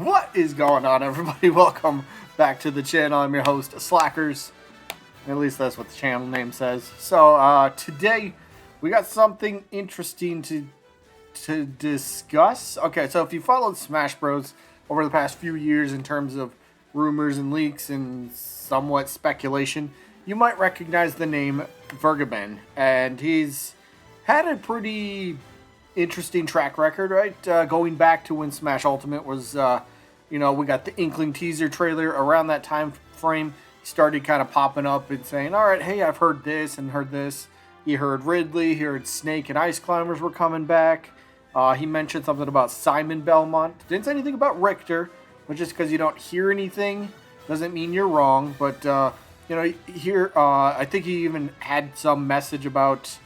What is going on, everybody? Welcome back to the channel. I'm your host, Slackers. At least that's what the channel name says. So today we got something interesting to discuss. Okay, so if you followed Smash Bros over the past few years in terms of rumors and leaks and somewhat speculation, you might recognize the name Vergeben, and he's had a pretty interesting track record, right? Going back to when Smash Ultimate was, we got the Inkling teaser trailer around that time frame. He started kind of popping up and saying, all right, hey, I've heard this and heard this. He heard Ridley, he heard Snake and Ice Climbers were coming back. He mentioned something about Simon Belmont. Didn't say anything about Richter, but just because you don't hear anything doesn't mean you're wrong. But, here, I think he even had some message about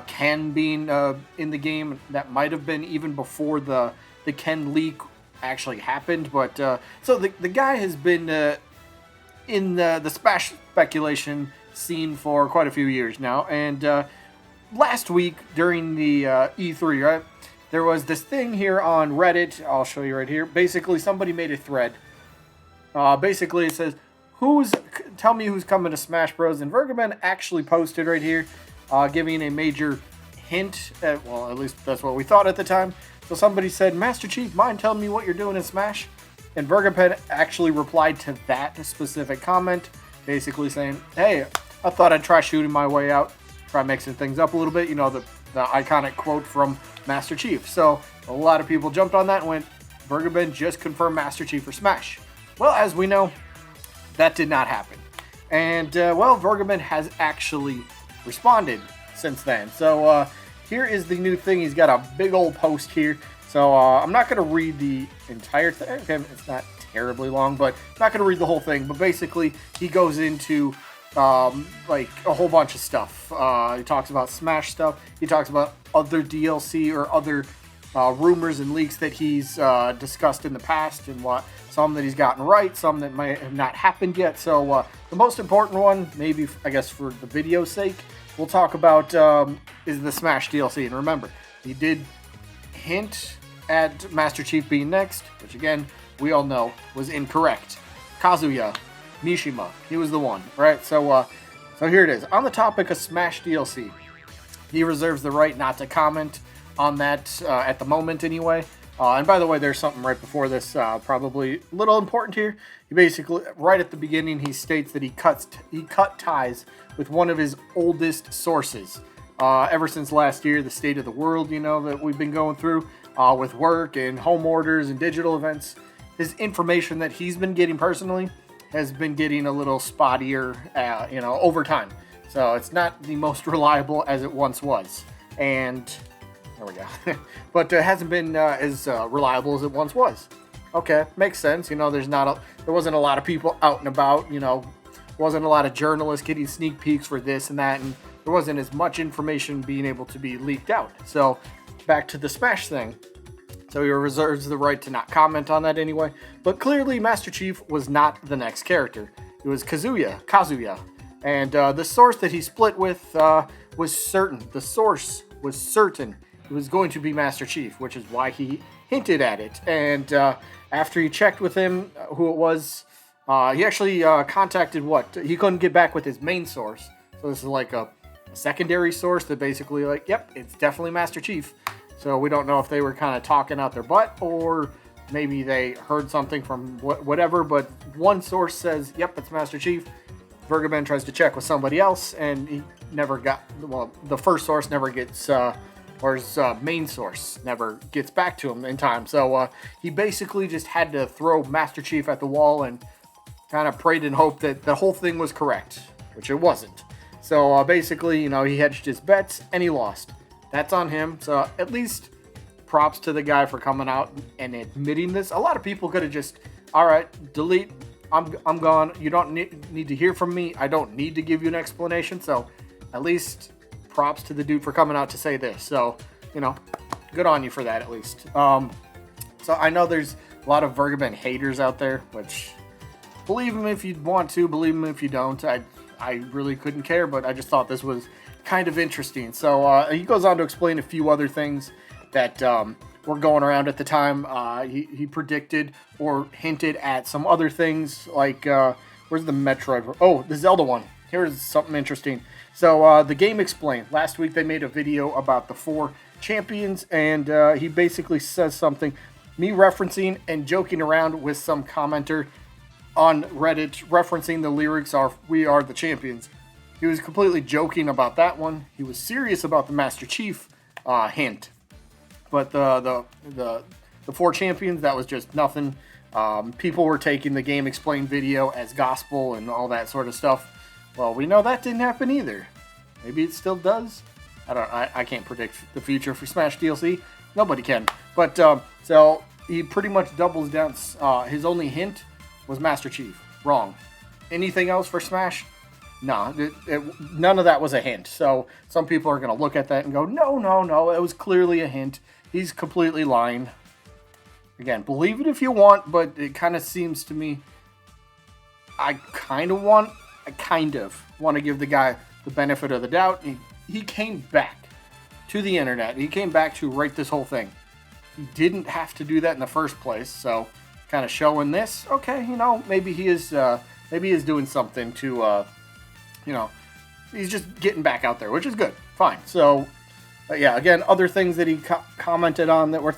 Ken being in the game. That might have been even before the Ken leak actually happened. But so the guy has been in the Smash speculation scene for quite a few years now. And last week during the E3, right, there was this thing here on Reddit. I'll show you right here. Basically, somebody made a thread. Basically, it says, tell me who's coming to Smash Bros. And Vergeben actually posted right here, giving a major hint. At least that's what we thought at the time. So somebody said, Master Chief, mind telling me what you're doing in Smash? And Vergeben actually replied to that specific comment, basically saying, hey, I thought I'd try shooting my way out, try mixing things up a little bit. You know, the iconic quote from Master Chief. So a lot of people jumped on that and went, Vergeben just confirmed Master Chief for Smash. Well, as we know, that did not happen. And, Vergeben has actually responded since then. So here is the new thing. He's got a big old post here. So I'm not going to read the entire thing. Okay, it's not terribly long, but I'm not going to read the whole thing. But basically, he goes into like a whole bunch of stuff. He talks about Smash stuff. He talks about other DLC or other rumors and leaks that he's discussed in the past, and some that he's gotten right, some that might have not happened yet. So the most important one, maybe I guess for the video's sake, we'll talk about is the Smash DLC. And remember, he did hint at Master Chief being next, which again we all know was incorrect. Kazuya Mishima, he was the one, right? So here it is. On the topic of Smash DLC, he reserves the right not to comment on that at the moment anyway. And by the way, there's something right before this, probably a little important here. He basically, right at the beginning, he states that he cut ties with one of his oldest sources. Ever since last year, the state of the world, that we've been going through with work and home orders and digital events, his information that he's been getting personally has been getting a little spottier, over time. So it's not the most reliable as it once was. And there we go. But it hasn't been as reliable as it once was. Okay, makes sense. There wasn't a lot of people out and about. Wasn't a lot of journalists getting sneak peeks for this and that, and there wasn't as much information being able to be leaked out. So back to the Smash thing. So he reserves the right to not comment on that anyway. But clearly, Master Chief was not the next character. It was Kazuya. And the source that he split with was certain. The source was certain it was going to be Master Chief, which is why he hinted at it. And after he checked with him who it was, he actually contacted he couldn't get back with his main source. So this is like a secondary source that basically yep, it's definitely Master Chief. So we don't know if they were kind of talking out their butt or maybe they heard something from whatever. But one source says, yep, it's Master Chief. Vergeben tries to check with somebody else, and he never got, the first source never gets, or his main source never gets back to him in time. So he basically just had to throw Master Chief at the wall and kind of prayed and hoped that the whole thing was correct, which it wasn't. So basically, he hedged his bets and he lost. That's on him. So at least props to the guy for coming out and admitting this. A lot of people could have just, all right, delete. I'm gone. You don't need to hear from me. I don't need to give you an explanation. So at least props to the dude for coming out to say this. So, good on you for that at least. So I know there's a lot of Vergeben haters out there, which believe him if you want to, believe him if you don't. I really couldn't care, but I just thought this was kind of interesting. So he goes on to explain a few other things that were going around at the time. He predicted or hinted at some other things like where's the Metroid? Oh, the Zelda one. Here's something interesting. So the Game Explained. Last week they made a video about the 4 champions, and he basically says something, me referencing and joking around with some commenter on Reddit referencing the lyrics are "We are the champions." He was completely joking about that one. He was serious about the Master Chief hint, but the 4 champions, that was just nothing. People were taking the Game Explained video as gospel and all that sort of stuff. Well, we know that didn't happen either. Maybe it still does. I can't predict the future for Smash DLC. Nobody can. But so he pretty much doubles down. His only hint was Master Chief. Wrong. Anything else for Smash? No, none of that was a hint. So some people are going to look at that and go, no, it was clearly a hint. He's completely lying. Again, believe it if you want, but it kind of seems to me, I kind of want to give the guy the benefit of the doubt. He came back to the internet. He came back to write this whole thing. He didn't have to do that in the first place. So kind of showing this, okay, maybe he is doing something to, he's just getting back out there, which is good. Fine. So, yeah, again, other things that he commented on that were,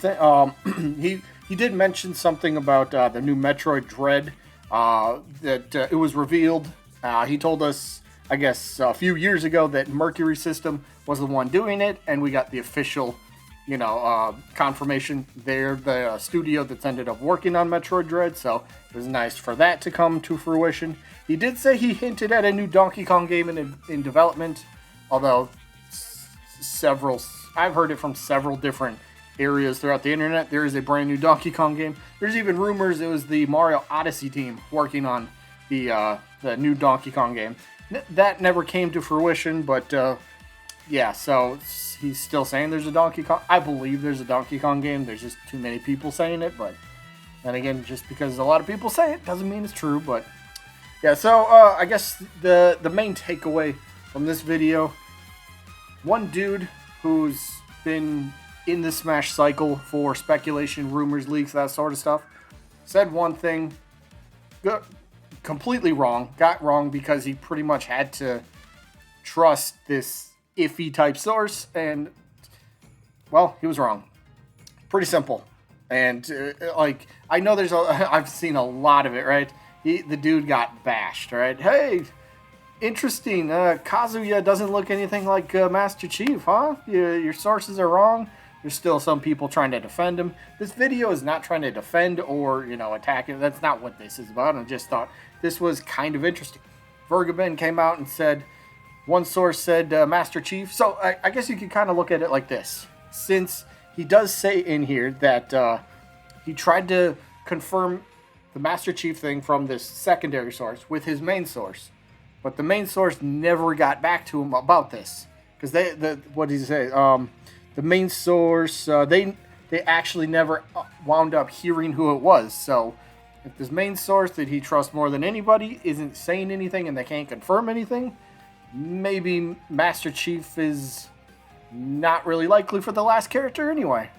he did mention something about the new Metroid Dread, that it was revealed. He told us, I guess, a few years ago that Mercury System was the one doing it, and we got the official, confirmation there, the studio that's ended up working on Metroid Dread, so it was nice for that to come to fruition. He did say he hinted at a new Donkey Kong game in development, although I've heard it from several different areas throughout the internet. There is a brand new Donkey Kong game. There's even rumors it was the Mario Odyssey team working on the new Donkey Kong game. That never came to fruition, but yeah, so he's still saying there's a Donkey Kong. I believe there's a Donkey Kong game. There's just too many people saying it, but then again, just because a lot of people say it doesn't mean it's true. But yeah, so I guess the main takeaway from this video, one dude who's been in the Smash cycle for speculation, rumors, leaks, that sort of stuff, said one thing, completely wrong, got wrong because he pretty much had to trust this iffy type source, and well, he was wrong. Pretty simple. And I know I've seen a lot of it, right? The dude got bashed, right? Hey, interesting, Kazuya doesn't look anything like Master Chief, huh? Your sources are wrong. There's still some people trying to defend him. This video is not trying to defend or, attack him. That's not what this is about. I just thought this was kind of interesting. Vergeben came out and said, one source said Master Chief. So I guess you could kind of look at it like this. Since he does say in here that he tried to confirm the Master Chief thing from this secondary source with his main source. But the main source never got back to him about this. Because what did he say? The main source, they actually never wound up hearing who it was. So if this main source that he trusts more than anybody isn't saying anything and they can't confirm anything, maybe Master Chief is not really likely for the last character anyway.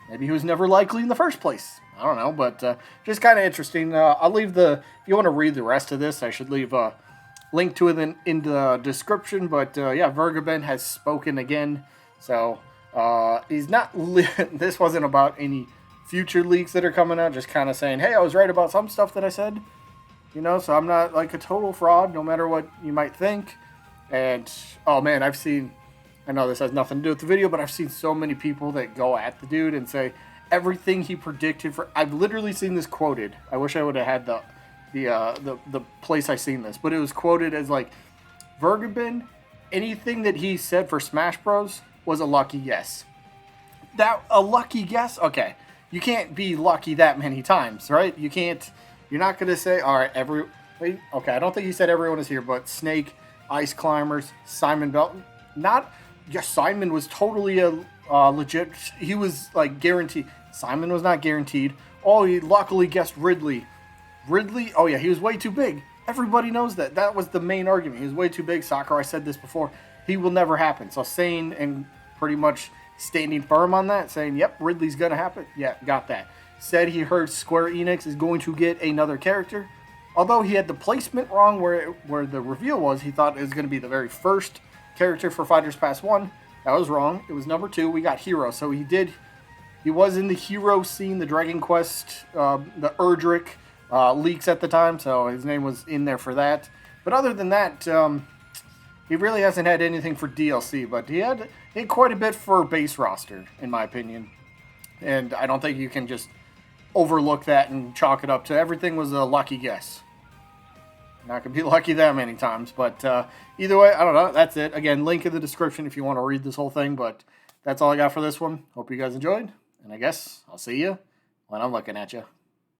Maybe he was never likely in the first place. I don't know, but just kind of interesting. I'll leave if you want to read the rest of this, I should leave a link to it in the description. But yeah, Vergeben has spoken again. So he's not. This wasn't about any future leaks that are coming out. Just kind of saying, hey, I was right about some stuff that I said. So I'm not like a total fraud, no matter what you might think. And oh man, I know this has nothing to do with the video, but I've seen so many people that go at the dude and say everything he predicted I've literally seen this quoted. I wish I would have had the place I seen this, but it was quoted as like, Vergeben, anything that he said for Smash Bros was a lucky guess. A lucky guess? Okay. You can't be lucky that many times, right? You're not going to say, all right, okay, I don't think he said everyone is here, but Snake, Ice Climbers, Simon Belton, Simon was totally a legit, he was like guaranteed. Simon was not guaranteed. Oh, he luckily guessed Ridley. Oh yeah, he was way too big. Everybody knows that. That was the main argument. He was way too big. Sakurai said this before. He will never happen. So saying and pretty much standing firm on that, saying, yep, Ridley's going to happen. Yeah, got that. Said he heard Square Enix is going to get another character. Although he had the placement wrong where the reveal was, he thought it was going to be the very first character for Fighters Pass 1. That was wrong. It was number 2. We got Hero. So he was in the Hero scene, the Dragon Quest, the Erdrick leaks at the time. So his name was in there for that. But other than that, he really hasn't had anything for DLC. But he had quite a bit for base roster, in my opinion. And I don't think you can just overlook that and chalk it up to everything was a lucky guess. Not going to be lucky that many times, but either way, I don't know. That's it. Again, link in the description if you want to read this whole thing, but that's all I got for this one. Hope you guys enjoyed, and I guess I'll see you when I'm looking at you.